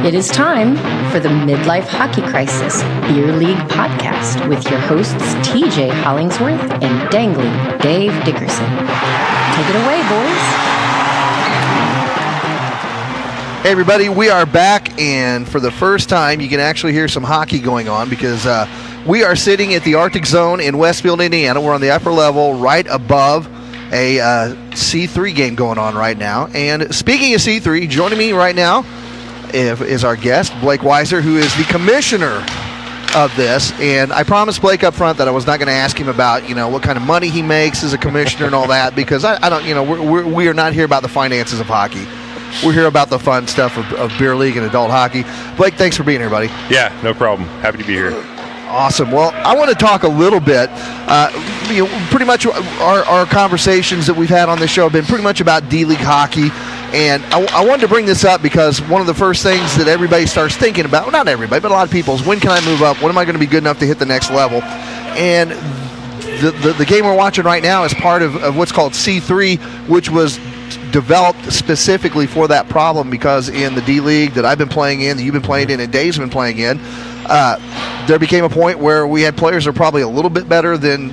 It is time for the Midlife Hockey Crisis Beer League podcast with your hosts TJ Hollingsworth and Dangly Dave Dickerson. Take it away, boys. Hey everybody, we are back, and for the first time you can actually hear some hockey going on because we are sitting at the Arctic Zone in Westfield, Indiana. We're on the upper level right above a C3 game going on right now. And speaking of C3, joining me right now is our guest, Blake Weishaar, who is the commissioner of this. And I promised Blake up front that I was not going to ask him about, what kind of money he makes as a commissioner and all that, because I don't, we are not here about the finances of hockey. We're here about the fun stuff of beer league and adult hockey. Blake, thanks for being here, buddy. Yeah, no problem. Happy to be here. Awesome. Well, I want to talk a little bit. Pretty much our conversations that we've had on this show have been pretty much about D-League hockey. And I wanted to bring this up because one of the first things that everybody starts thinking about, well, not everybody, but a lot of people, is when can I move up? When am I going to be good enough to hit the next level? And the game we're watching right now is part of what's called C3, which was developed specifically for that problem, because in the D-League that I've been playing in, that you've been playing in, and Dave's been playing in, there became a point where we had players that are probably a little bit better than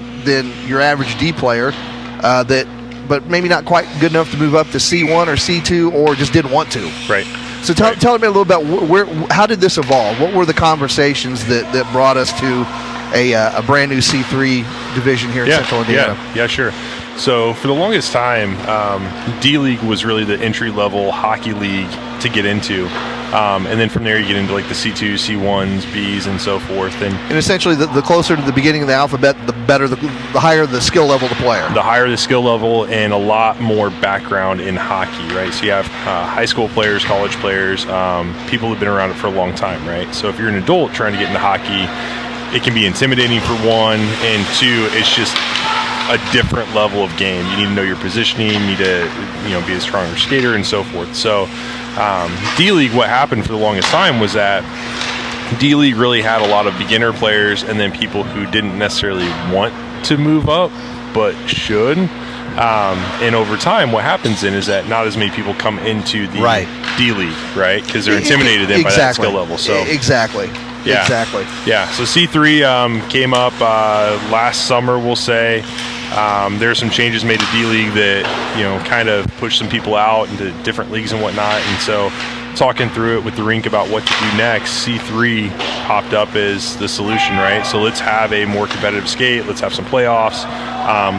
your average D player, but maybe not quite good enough to move up to C1 or C2, or just didn't want to. Right. So tell me a little about how did this evolve? What were the conversations that brought us to a brand new C3 division here in Central Indiana? Yeah, sure. So for the longest time, D-League was really the entry-level hockey league to get into. And then from there you get into like the C2, C1s, Bs, and so forth. And essentially the closer to the beginning of the alphabet, the better, the higher the skill level of the player. The higher the skill level, and a lot more background in hockey, right? So you have high school players, college players, people who've been around it for a long time, right? So if you're an adult trying to get into hockey, it can be intimidating for one, and two, it's just a different level of game. You need to know your positioning, you need to be a stronger skater, and so forth. So D-League, what happened for the longest time was that D-League really had a lot of beginner players and then people who didn't necessarily want to move up but should. And over time, what happens then is that not as many people come into the D-League, right? Because they're intimidated then by that skill level. So exactly. Yeah. Exactly. Yeah. So C3 came up last summer, we'll say. There are some changes made to D-League that, kind of pushed some people out into different leagues and whatnot. And so talking through it with the rink about what to do next, C3 popped up as the solution, right? So let's have a more competitive skate. Let's have some playoffs.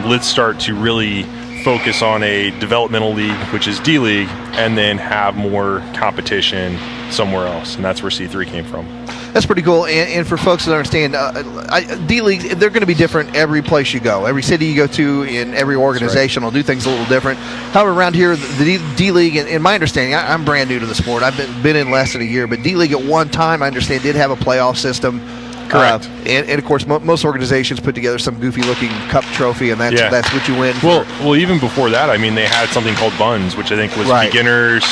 Let's start to really focus on a developmental league, which is D-League, and then have more competition somewhere else. And that's where C3 came from. That's pretty cool. And for folks that understand, D-League, they're going to be different every place you go. Every city you go to, in every organization will do things a little different. However, around here, the D-League, in my understanding, I'm brand new to the sport. I've been in less than a year, but D-League at one time, I understand, did have a playoff system. Correct. And of course, most organizations put together some goofy-looking cup trophy, and that's what you win. Well, even before that, they had something called Buns, which I think was beginners.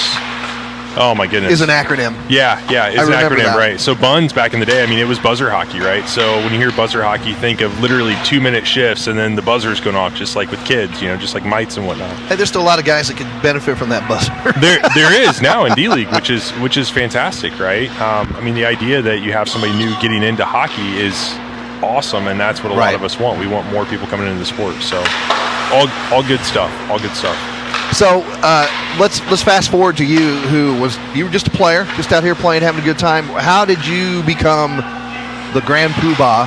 Oh my goodness. Is an acronym. Yeah, it's an acronym, that. right? So Buns back in the day, it was buzzer hockey, right? So when you hear buzzer hockey, think of literally 2-minute shifts and then the buzzer's going off, just like with kids, just like mites and whatnot. Hey, there's still a lot of guys that could benefit from that buzzer. There is now in D-League, which is fantastic, right? The idea that you have somebody new getting into hockey is awesome, and that's what a lot of us want. We want more people coming into the sport. So all good stuff. All good stuff. So let's fast forward to you, you were just a player, just out here playing, having a good time. How did you become the grand poobah,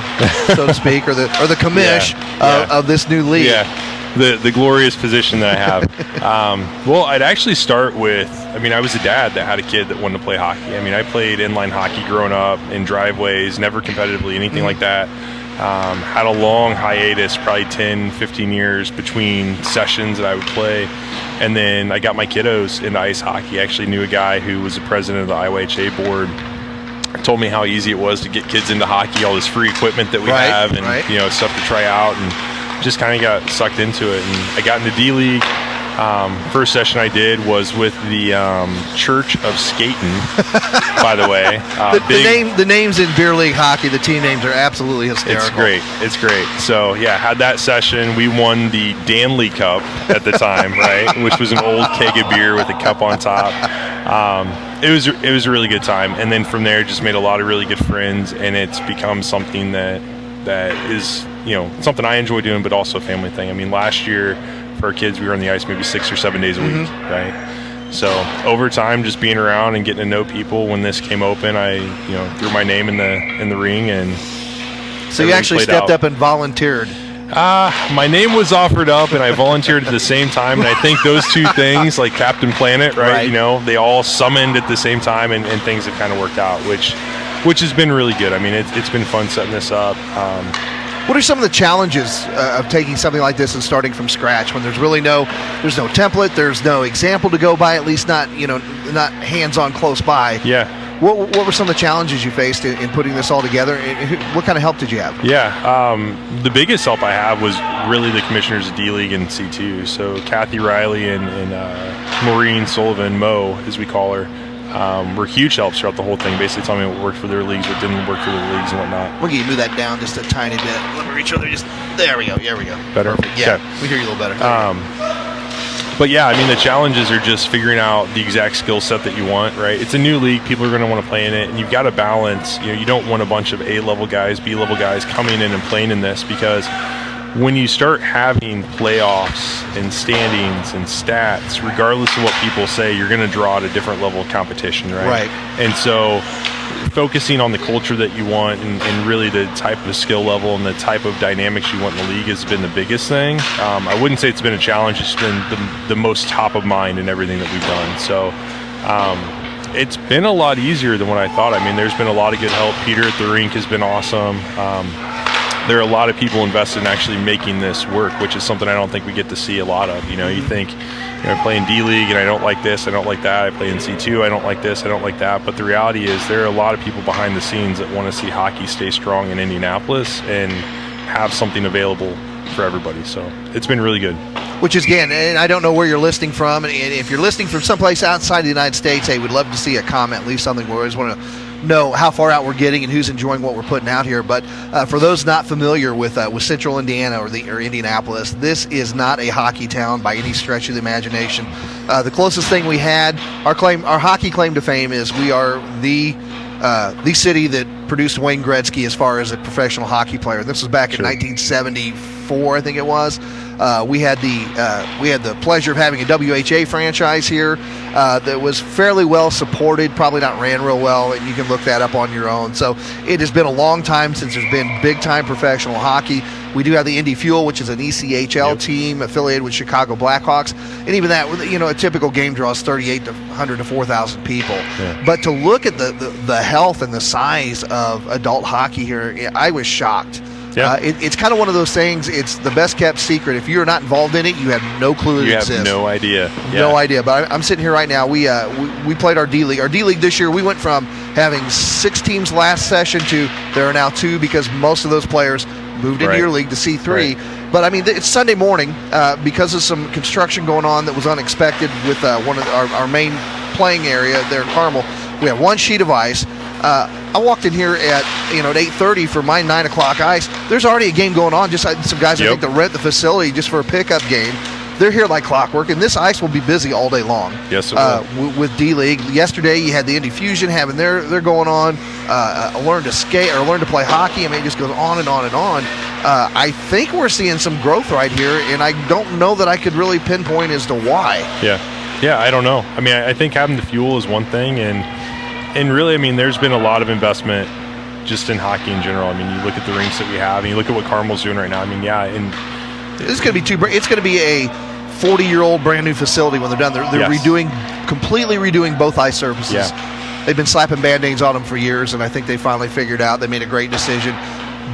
so to speak, or the commish of this new league? Yeah, the glorious position that I have. Well, I'd actually start with, I was a dad that had a kid that wanted to play hockey. I played inline hockey growing up in driveways, never competitively, anything like that. Had a long hiatus, probably 10, 15 years between sessions that I would play. And then I got my kiddos into ice hockey. I actually knew a guy who was the president of the IYHA board. Told me how easy it was to get kids into hockey, all this free equipment that we have, and stuff to try out, and just kind of got sucked into it. And I got into D-League. First session I did was with the Church of Skating, by the way. The names in beer league hockey, the team names are absolutely hysterical. It's great. So, had that session. We won the Danley Cup at the time, right, which was an old keg of beer with a cup on top. it was a really good time. And then from there, just made a lot of really good friends, and it's become something that is, something I enjoy doing, but also a family thing. I mean, last year for our kids, we were on the ice maybe 6 or 7 days a week, right? So over time, just being around and getting to know people. When this came open, I threw my name in the ring, and so you actually stepped up and volunteered. My name was offered up, and I volunteered at the same time. And I think those two things, like Captain Planet, right? They all summoned at the same time, and things have kind of worked out, which has been really good. I mean, it's been fun setting this up. What are some of the challenges of taking something like this and starting from scratch when there's really no template, there's no example to go by, at least not hands-on close by? Yeah. What were some of the challenges you faced in putting this all together? What kind of help did you have? Yeah, the biggest help I have was really the commissioners of D-League and C2. So Kathy Riley and Maureen Sullivan, Mo, as we call her, were huge helps throughout the whole thing, basically telling me what worked for their leagues, what didn't work for their leagues, and whatnot. We'll get you move that down just a tiny bit. Let me reach over there. There we go. Better? Perfect. Yeah, okay. We hear you a little better. But yeah, I mean, the challenges are just figuring out the exact skill set that you want, right? It's a new league. People are going to want to play in it, and you've got to balance. You don't want a bunch of A-level guys, B-level guys coming in and playing in this, because when you start having playoffs and standings and stats, regardless of what people say, you're going to draw at a different level of competition, right? Right. And so focusing on the culture that you want and really the type of skill level and the type of dynamics you want in the league has been the biggest thing. I wouldn't say it's been a challenge. It's been the most top of mind in everything that we've done. So it's been a lot easier than what I thought. I mean, there's been a lot of good help. Peter at the rink has been awesome. There are a lot of people invested in actually making this work, which is something I don't think we get to see a lot of. You think, I play in D-League and I don't like this, I don't like that. I play in C2, I don't like this, I don't like that. But the reality is there are a lot of people behind the scenes that want to see hockey stay strong in Indianapolis and have something available for everybody. So it's been really good. Which is, again, and I don't know where you're listening from, and if you're listening from someplace outside the United States, hey, we'd love to see a comment, leave something. We always want to know how far out we're getting and who's enjoying what we're putting out here. But for those not familiar with Central Indiana or Indianapolis, this is not a hockey town by any stretch of the imagination. The closest thing we had, our hockey claim to fame is we are the city that produced Wayne Gretzky as far as a professional hockey player. This was back in 1974, I think it was. We had the pleasure of having a WHA franchise here that was fairly well supported, probably not ran real well, and you can look that up on your own. So it has been a long time since there's been big-time professional hockey. We do have the Indy Fuel, which is an ECHL team affiliated with Chicago Blackhawks, and even that, a typical game draw is 3,800 to 4,000 people. Yeah. But to look at the health and the size of adult hockey here, I was shocked. Yeah. It's kind of one of those things, it's the best kept secret. If you're not involved in it, you have no clue it exists. You have no idea. No idea. But I'm sitting here right now. We played our D-League. Our D-League this year, we went from having 6 teams last session to there are now 2 because most of those players moved into your league to C3. Right. But, I mean, it's Sunday morning because of some construction going on that was unexpected with one of our main playing area there in Carmel. We have 1 sheet of ice. I walked in here at 8:30 for my 9 o'clock ice. There's already a game going on. Just some guys I think that rent the facility just for a pickup game. They're here like clockwork, and this ice will be busy all day long. Yes, it will. With D-League. Yesterday, you had the Indy Fusion having their going on. Learn to skate or learn to play hockey. I mean, it just goes on and on and on. I think we're seeing some growth right here, and I don't know that I could really pinpoint as to why. Yeah, I don't know. I mean, I think having the fuel is one thing, and really, I mean, there's been a lot of investment just in hockey in general. I mean, you look at the rinks that we have, and you look at what Carmel's doing right now. I mean, and it's going to be it's going to be a 40-year-old brand new facility when they're done. They're completely redoing both ice surfaces. Yeah. They've been slapping Band-Aids on them for years, and I think they finally figured out they made a great decision.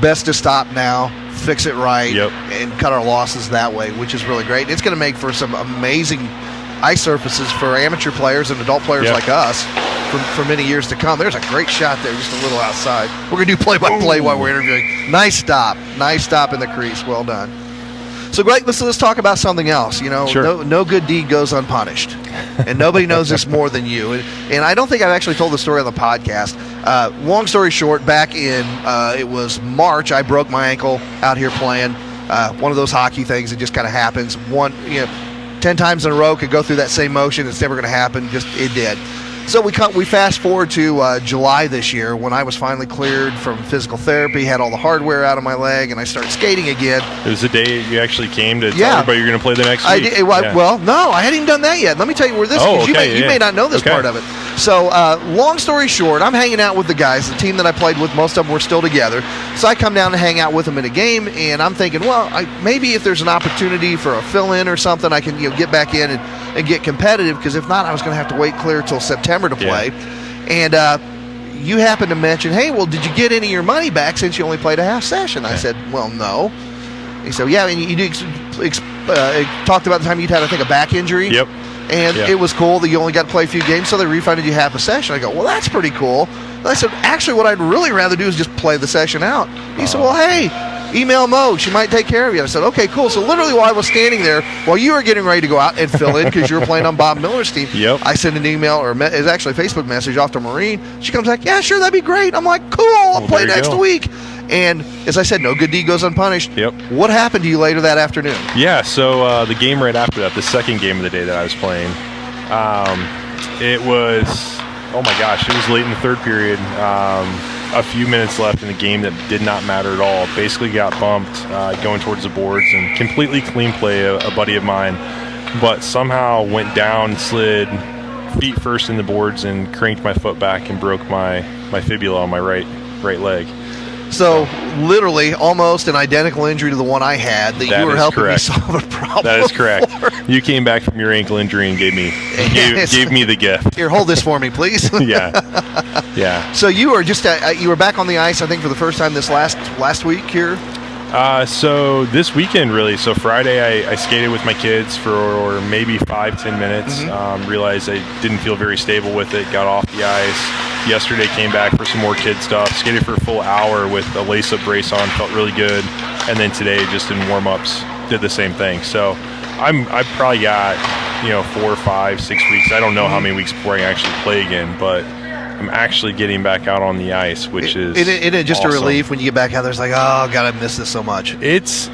Best to stop now, fix it right, and cut our losses that way, which is really great. It's going to make for some amazing ice surfaces for amateur players and adult players like us for many years to come. There's a great shot there, just a little outside. We're going to do play-by-play while we're interviewing. Nice stop in the crease. Well done. So, Greg, let's talk about something else. Sure. No good deed goes unpunished, and nobody knows this more than you. And I don't think I've actually told the story on the podcast. Long story short, back in it was March, I broke my ankle out here playing. One of those hockey things that just kind of happens. 10 times in a row could go through that same motion. It's never going to happen. Just it did. So we fast forward to July this year when I was finally cleared from physical therapy, had all the hardware out of my leg, and I started skating again. It was the day you actually came to tell everybody you're going to play the next week. Well, no, I hadn't even done that yet. Let me tell you where this is. You may not know this part of it. So long story short, I'm hanging out with the guys, the team that I played with, most of them were still together. So I come down and hang out with them in a game, and I'm thinking, well, maybe if there's an opportunity for a fill-in or something, I can get back in and get competitive, because if not, I was going to have to wait clear till September to play. And you happened to mention, hey, well, did you get any of your money back since you only played a half session? I said, well, no. He said, yeah, and you talked about the time you'd had, I think, a back injury. Yep. And it was cool that you only got to play a few games, so they refunded you half a session. I go, well, that's pretty cool. And I said, actually, what I'd really rather do is just play the session out. He said, well, hey, email Mo. She might take care of you. I said, okay, cool. So literally while I was standing there, while you were getting ready to go out and fill in because you were playing on Bob Miller's team, I sent an email, or it's actually a Facebook message off to Maureen. She comes back, yeah, sure, that'd be great. I'm like, cool, I'll play next week. And as I said, no good deed goes unpunished. Yep. What happened to you later that afternoon? Yeah, so the game right after that, the second game of the day that I was playing, it was, oh my gosh, it was late in the third period. A few minutes left in the game that did not matter at all. Basically got bumped going towards the boards, and completely clean play a buddy of mine, but somehow went down, slid feet first in the boards, and cranked my foot back and broke my fibula on my right leg. So literally almost an identical injury to the one I had that you were helping me solve a problem. That is correct. You came back from your ankle injury and gave me the gift. Here, hold this for me, please. Yeah. So you were just you were back on the ice, I think, for the first time this last week here. So this weekend, really. So Friday, I skated with my kids for maybe 5-10 minutes. Realized I didn't feel very stable with it. Got off the ice. Yesterday, came back for some more kid stuff. Skated for a full hour with a lace-up brace on. Felt really good. And then today, just in warm-ups, did the same thing. So I probably got 4, 5, 6 weeks. I don't know how many weeks before I actually play again, but I'm actually getting back out on the ice, which is just awesome. A relief when you get back out there. It's like, oh God, I miss this so much. It's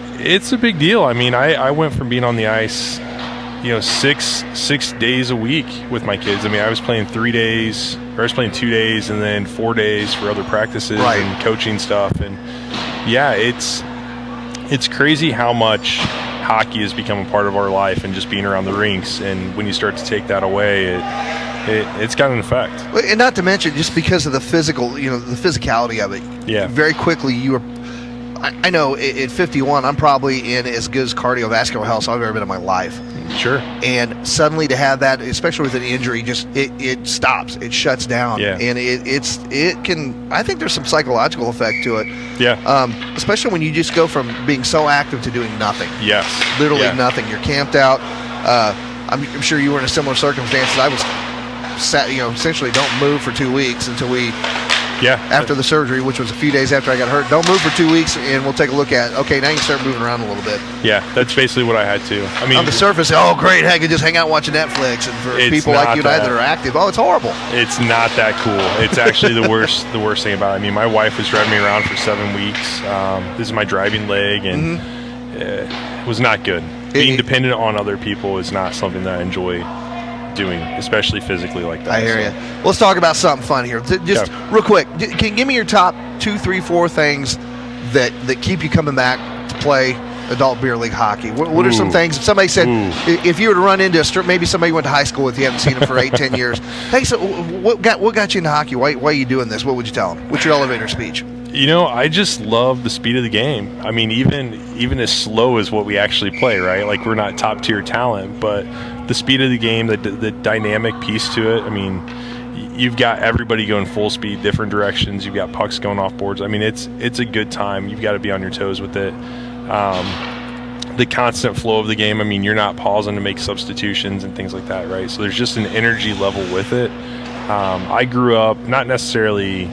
a big deal. I mean, I went from being on the ice, 6 days a week with my kids. I mean, I was playing 3 days, or I was playing 2 days, and then 4 days for other practices and coaching stuff. And yeah, it's crazy how much hockey has become a part of our life, and just being around the rinks. And when you start to take that away, it's got an effect. And not to mention, just because of the physical, the physicality of it. Yeah. Very quickly, you were. I know at 51, I'm probably in as good as cardiovascular health as I've ever been in my life. Sure. And suddenly to have that, especially with an injury, just it stops, it shuts down. Yeah. And it can. I think there's some psychological effect to it. Yeah. Especially when you just go from being so active to doing nothing. Yes. Literally nothing. You're camped out. I'm sure you were in a similar circumstances. I was essentially don't move for 2 weeks until after the surgery, which was a few days after I got hurt. Don't move for 2 weeks, and we'll take a look at, okay, now you can start moving around a little bit. Yeah, that's basically what I had to. I mean, on the surface, oh, great, I could just hang out watching Netflix. And for people like you and I that are active, it's horrible. It's not that cool. It's actually the worst thing about it. I mean, my wife was driving me around for 7 weeks. This is my driving leg, and it was not good. Being dependent on other people is not something that I enjoy doing, especially physically like that. I hear you. Let's talk about something fun here. Just real quick, can you give me your top 2, 3, 4 things that keep you coming back to play adult beer league hockey? What are some things? If somebody said, if you were to run into maybe somebody you went to high school with, you haven't seen them for 8, 10 years. Hey, so what got you into hockey? Why are you doing this? What would you tell them? What's your elevator speech? I just love the speed of the game. I mean, even as slow as what we actually play, right? Like, we're not top tier talent, but the speed of the game, the dynamic piece to it. I mean, you've got everybody going full speed, different directions. You've got pucks going off boards. I mean, it's a good time. You've got to be on your toes with it. The constant flow of the game. I mean, you're not pausing to make substitutions and things like that, right? So there's just an energy level with it. I grew up not necessarily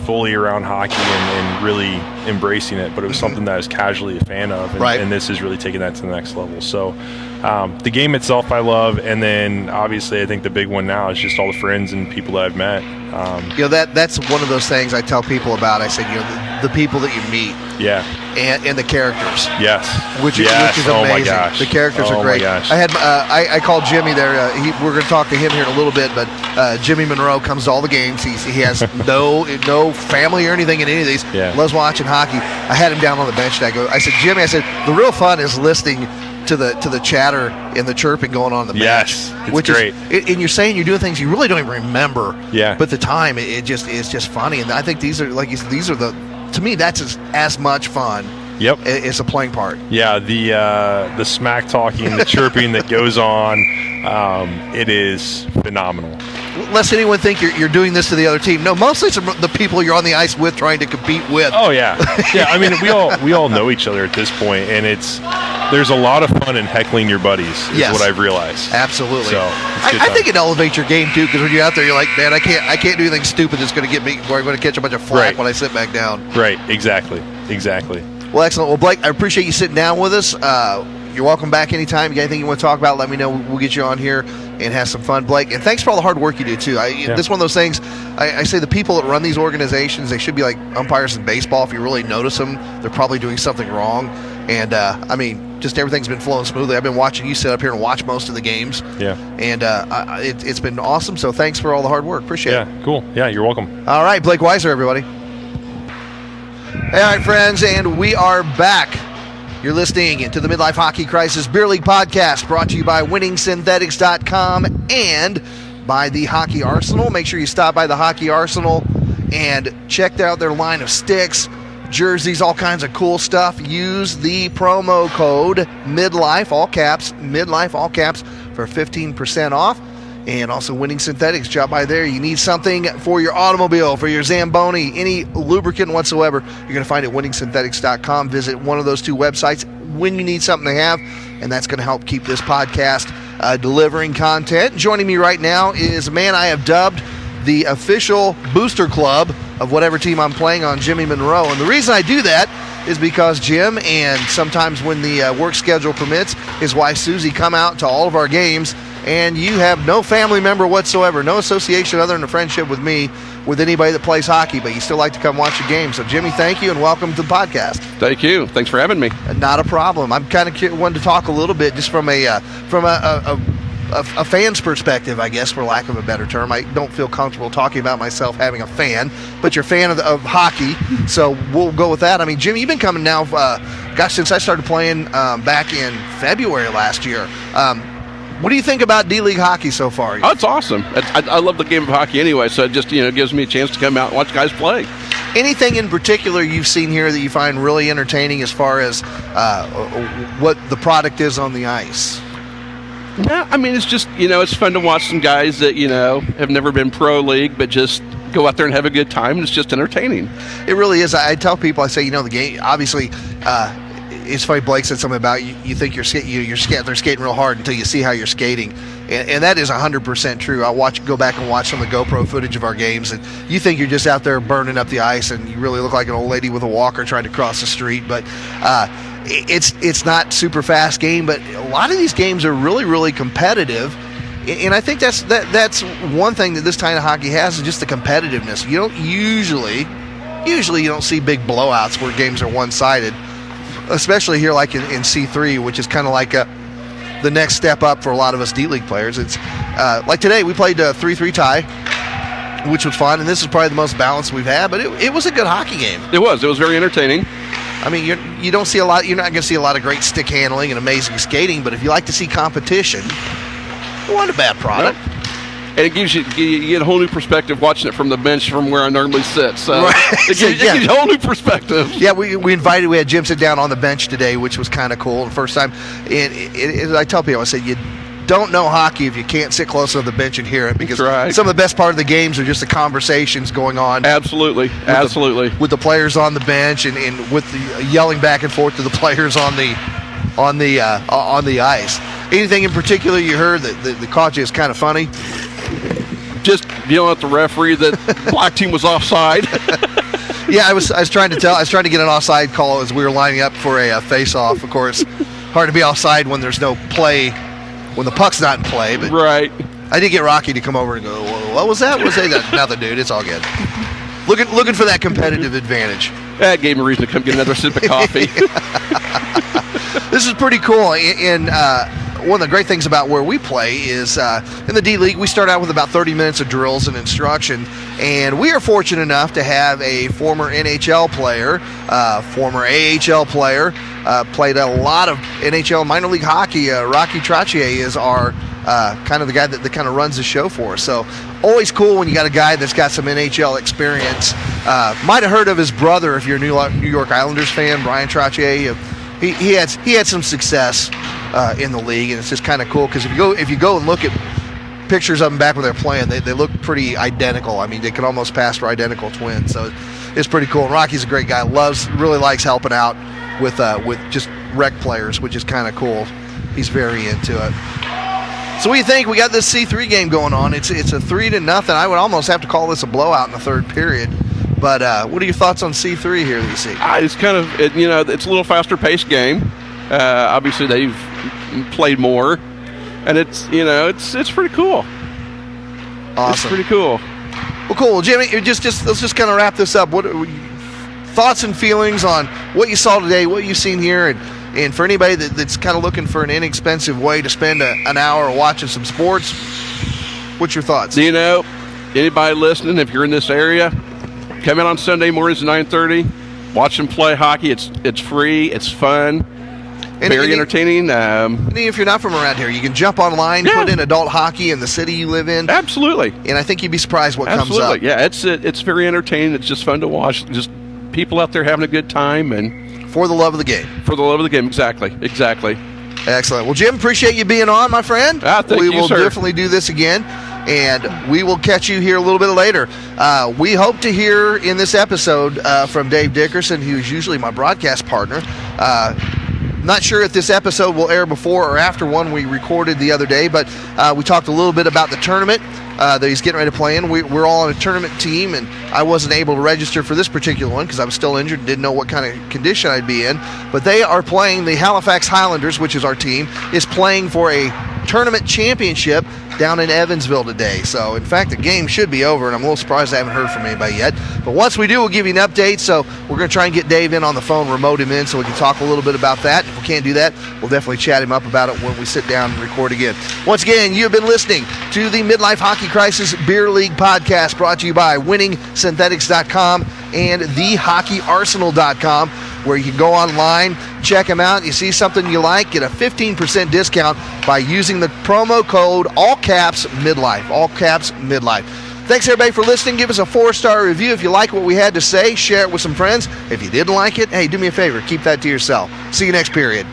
fully around hockey and really embracing it, but it was something that I was casually a fan of, and this is really taking that to the next level. So the game itself I love, and then obviously I think the big one now is just all the friends and people that I've met. That's one of those things I tell people about. I said, the people that you meet. Yeah. And the characters. Yes. Which is amazing. Oh my gosh. The characters are great. My gosh. I had I called Jimmy there. We're going to talk to him here in a little bit, but Jimmy Monroe comes to all the games. He has no family or anything in any of these. Yeah. Loves watching hockey. I had him down on the bench and I said, Jimmy, the real fun is listening to the chatter and the chirping going on the bench. Yes, it's great. And you're saying you're doing things you really don't even remember. Yeah. But the time, it's just funny. And I think these are to me, that's as much fun. Yep. It's a playing part. Yeah, the smack talking, the chirping that goes on, it is phenomenal. Lest anyone think you're doing this to the other team. No, mostly it's the people you're on the ice with, trying to compete with. Oh yeah, yeah. I mean, we all know each other at this point, and there's a lot of fun in heckling your buddies. Is what I've realized. Absolutely. So I think it elevates your game too, because when you're out there, you're like, man, I can't do anything stupid that's going to get me, where I'm going to catch a bunch of flack when I sit back down. Right. Exactly. Well, excellent. Well, Blake, I appreciate you sitting down with us. You're welcome back anytime. You got anything you want to talk about, let me know. We'll get you on here and have some fun, Blake. And thanks for all the hard work you do, too. This is one of those things, I say the people that run these organizations, they should be like umpires in baseball. If you really notice them, they're probably doing something wrong. And, just everything's been flowing smoothly. I've been watching you sit up here and watch most of the games. Yeah. And it's been awesome. So thanks for all the hard work. Appreciate it. Yeah, cool. Yeah, you're welcome. All right, Blake Weishaar, everybody. All right, friends, and we are back. You're listening to the Midlife Hockey Crisis Beer League podcast, brought to you by WinningSynthetics.com and by the Hockey Arsenal. Make sure you stop by the Hockey Arsenal and check out their line of sticks, jerseys, all kinds of cool stuff. Use the promo code Midlife, all caps, for 15% off. And also Winning Synthetics, drop by there. You need something for your automobile, for your Zamboni, any lubricant whatsoever, you're going to find it at winningsynthetics.com. Visit one of those two websites when you need something to have, and that's going to help keep this podcast delivering content. Joining me right now is a man I have dubbed the official booster club of whatever team I'm playing on, Jimmy Monroe. And the reason I do that is because Jim, and sometimes when the work schedule permits, his wife Susie come out to all of our games, and you have no family member whatsoever, no association other than a friendship with me, with anybody that plays hockey, but you still like to come watch a game. So, Jimmy, thank you, and welcome to the podcast. Thank you. Thanks for having me. Not a problem. I'm kind of wanted to talk a little bit just from a fan's perspective, I guess, for lack of a better term. I don't feel comfortable talking about myself having a fan, but you're a fan of hockey, so we'll go with that. I mean, Jimmy, you've been coming now, since I started playing back in February last year. What do you think about D-League hockey so far? Oh, it's awesome. I love the game of hockey anyway, so it just gives me a chance to come out and watch guys play. Anything in particular you've seen here that you find really entertaining as far as what the product is on the ice? Yeah, I mean, it's just, it's fun to watch some guys that, have never been pro league, but just go out there and have a good time, and it's just entertaining. It really is. I tell people, I say, the game, obviously, it's funny, Blake said something about you think they're skating real hard until you see how you're skating. And that is 100% true. I go back and watch some of the GoPro footage of our games, and you think you're just out there burning up the ice, and you really look like an old lady with a walker trying to cross the street. But it's not super fast game, but a lot of these games are really, really competitive. And I think that's one thing that this kind of hockey has, is just the competitiveness. You don't usually you don't see big blowouts where games are one-sided, especially here like in C3, which is kind of like the next step up for a lot of us D-League players. It's like today we played a 3-3 tie, which was fun, and this is probably the most balanced we've had, but it was a good hockey game. It was very entertaining. I mean, you don't see a lot. You're not going to see a lot of great stick handling and amazing skating, but if you like to see competition, it wasn't a bad product. Nope. And it gives you get a whole new perspective watching it from the bench from where I normally sit. So right. it gives you a whole new perspective. Yeah, we had Jim sit down on the bench today, which was kind of cool. The first time, and I tell people, I say, you don't know hockey if you can't sit close to the bench and hear it, because some of the best part of the games are just the conversations going on. Absolutely. With the players on the bench and with the yelling back and forth to the players on the ice. Anything in particular you heard that caught you as kind of funny? Just yelling at the referee that black team was offside. Yeah, I was trying to get an offside call as we were lining up for a face-off. Of course, hard to be offside when there's no play, when the puck's not in play. But Right. I did get Rocky to come over and go, "Whoa, what was that? Was that nothing, dude? It's all good." Looking for that competitive advantage. That gave me a reason to come get another sip of coffee. This is pretty cool. And one of the great things about where we play is in the D League, we start out with about 30 minutes of drills and instruction. And we are fortunate enough to have a former NHL player, former AHL player, played a lot of NHL minor league hockey. Rocky Trottier is our kind of the guy that kind of runs the show for us. So always cool when you got a guy that's got some NHL experience. Might have heard of his brother if you're a New York Islanders fan, Brian Trottier. He had some success in the league, and it's just kind of cool because if you go and look at pictures of them back when they're playing, they look pretty identical. I mean, they could almost pass for identical twins. So it's pretty cool. And Rocky's a great guy. Really likes helping out with just rec players, which is kind of cool. He's very into it. So what do you think? We got this C3 game going on. It's a 3-0. I would almost have to call this a blowout in the third period. But what are your thoughts on C3 here that you see? It's kind of, it's a little faster paced game. Obviously, they've played more, and it's pretty cool. Awesome. It's pretty cool. Well, cool. Well, Jimmy, let's just kind of wrap this up. What thoughts and feelings on what you saw today, what you've seen here, and for anybody that's kind of looking for an inexpensive way to spend an hour watching some sports, what's your thoughts? Anybody listening, if you're in this area, come in on Sunday mornings at 9:30. Watch them play hockey. It's free. It's fun. Very entertaining. And if you're not from around here, you can jump online, put in adult hockey in the city you live in. Absolutely. And I think you'd be surprised what comes up. Yeah, it's very entertaining. It's just fun to watch. Just people out there having a good time and for the love of the game. For the love of the game, exactly. Excellent. Well, Jim, appreciate you being on, my friend. Thank we you, will sir. definitely do this again, and we will catch you here a little bit later. We hope to hear in this episode from Dave Dickerson, who's usually my broadcast partner. Not sure if this episode will air before or after one we recorded the other day, but we talked a little bit about the tournament that he's getting ready to play in. We're all on a tournament team, and I wasn't able to register for this particular one because I was still injured and didn't know what kind of condition I'd be in. But they are playing, the Halifax Highlanders, which is our team, is playing for a tournament championship down in Evansville today. So, in fact, the game should be over, and I'm a little surprised I haven't heard from anybody yet. But once we do, we'll give you an update. So we're going to try and get Dave in on the phone, remote him in, so we can talk a little bit about that. If we can't do that, we'll definitely chat him up about it when we sit down and record again. Once again, you've been listening to the Midlife Hockey Crisis Beer League podcast, brought to you by WinningSynthetics.com and TheHockeyArsenal.com, where you can go online, check them out. You see something you like, get a 15% discount by using the promo code all caps midlife. All caps midlife. Thanks everybody for listening. Give us a 4-star review if you like what we had to say. Share it with some friends. If you didn't like it, hey, do me a favor, keep that to yourself. See you next period.